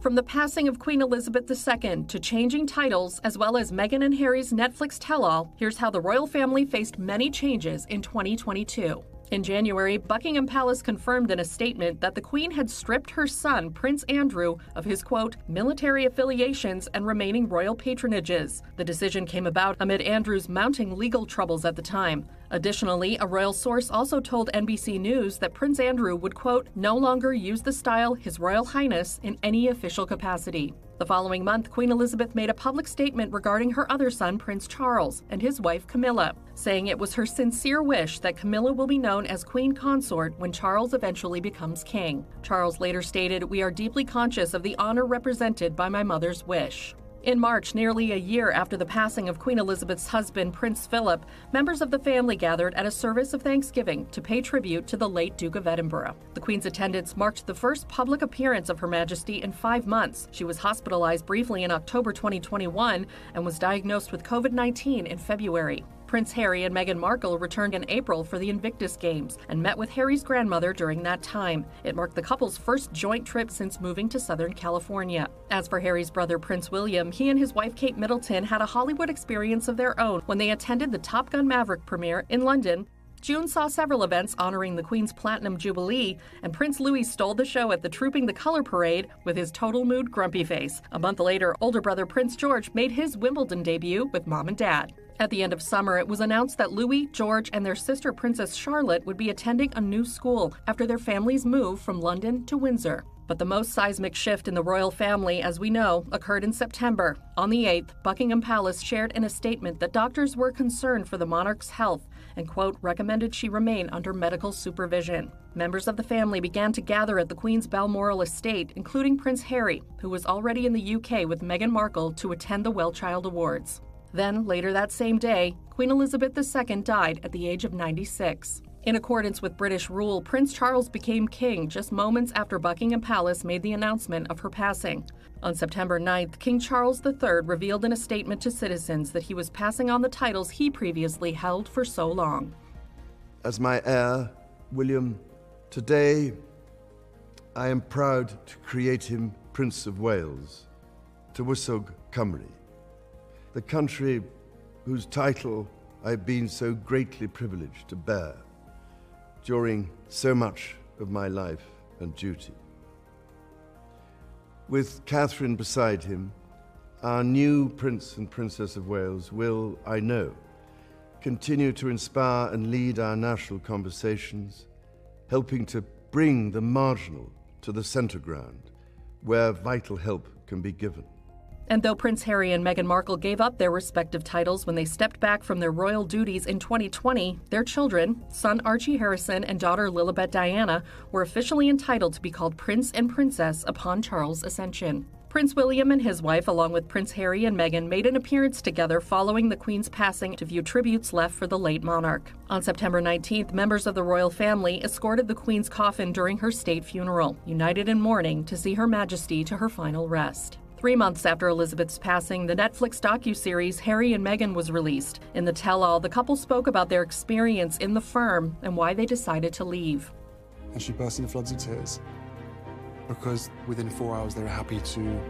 From the passing of Queen Elizabeth II to changing titles, as well as Meghan and Harry's Netflix tell-all, here's how the royal family faced many changes in 2022. In January, Buckingham Palace confirmed in a statement that the Queen had stripped her son, Prince Andrew, of his, quote, military affiliations and remaining royal patronages. The decision came about amid Andrew's mounting legal troubles at the time. Additionally, a royal source also told NBC News that Prince Andrew would, quote, no longer use the style His Royal Highness in any official capacity. The following month, Queen Elizabeth made a public statement regarding her other son, Prince Charles, and his wife, Camilla, saying it was her sincere wish that Camilla will be known as Queen Consort when Charles eventually becomes king. Charles later stated, "We are deeply conscious of the honor represented by my mother's wish." In March, nearly a year after the passing of Queen Elizabeth's husband, Prince Philip, members of the family gathered at a service of thanksgiving to pay tribute to the late Duke of Edinburgh. The Queen's attendance marked the first public appearance of Her Majesty in 5 months. She was hospitalized briefly in October 2021 and was diagnosed with COVID-19 in February. Prince Harry and Meghan Markle returned in April for the Invictus Games and met with Harry's grandmother during that time. It marked the couple's first joint trip since moving to Southern California. As for Harry's brother, Prince William, he and his wife Kate Middleton had a Hollywood experience of their own when they attended the Top Gun Maverick premiere in London. June saw several events honoring the Queen's Platinum Jubilee, and Prince Louis stole the show at the Trooping the Color Parade with his total mood grumpy face. A month later, older brother Prince George made his Wimbledon debut with Mom and Dad. At the end of summer, it was announced that Louis, George, and their sister Princess Charlotte would be attending a new school after their families moved from London to Windsor. But the most seismic shift in the royal family, as we know, occurred in September. On the 8th, Buckingham Palace shared in a statement that doctors were concerned for the monarch's health and, quote, recommended she remain under medical supervision. Members of the family began to gather at the Queen's Balmoral estate, including Prince Harry, who was already in the UK with Meghan Markle to attend the Wellchild Awards. Then, later that same day, Queen Elizabeth II died at the age of 96. In accordance with British rule, Prince Charles became king just moments after Buckingham Palace made the announcement of her passing. On September 9th, King Charles III revealed in a statement to citizens that he was passing on the titles he previously held for so long. As my heir, William, today I am proud to create him Prince of Wales, Tywysog Cymru, the country whose title I've been so greatly privileged to bear during so much of my life and duty. With Catherine beside him, our new Prince and Princess of Wales will, I know, continue to inspire and lead our national conversations, helping to bring the marginal to the centre ground, where vital help can be given. And though Prince Harry and Meghan Markle gave up their respective titles when they stepped back from their royal duties in 2020, their children, son Archie Harrison and daughter Lilibet Diana, were officially entitled to be called Prince and Princess upon Charles' ascension. Prince William and his wife, along with Prince Harry and Meghan, made an appearance together following the Queen's passing to view tributes left for the late monarch. On September 19th, members of the royal family escorted the Queen's coffin during her state funeral, united in mourning to see Her Majesty to her final rest. 3 months after Elizabeth's passing, the Netflix docuseries Harry and Meghan was released. In the tell-all, the couple spoke about their experience in the firm and why they decided to leave. And she burst into floods of tears because within 4 hours they were happy to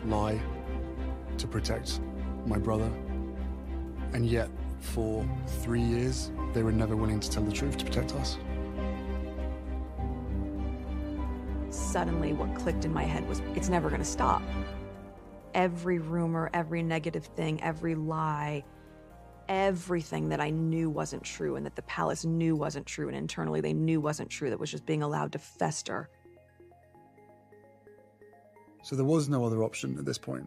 lie to protect my brother. And yet, for 3 years, they were never willing to tell the truth to protect us. Suddenly, what clicked in my head was, it's never going to stop. Every rumor, every negative thing, every lie, everything that I knew wasn't true and that the palace knew wasn't true and internally they knew wasn't true, that was just being allowed to fester. So there was no other option at this point.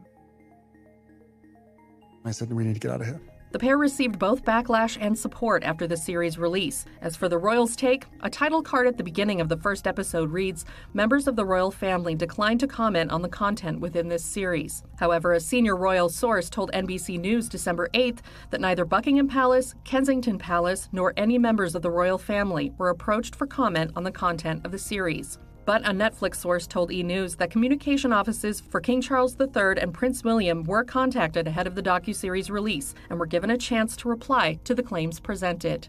I said, we need to get out of here. The pair received both backlash and support after the series' release. As for the royals' take, a title card at the beginning of the first episode reads, "Members of the royal family declined to comment on the content within this series." However, a senior royal source told NBC News December 8th that neither Buckingham Palace, Kensington Palace, nor any members of the royal family were approached for comment on the content of the series. But a Netflix source told E! News that communication offices for King Charles III and Prince William were contacted ahead of the docuseries release and were given a chance to reply to the claims presented.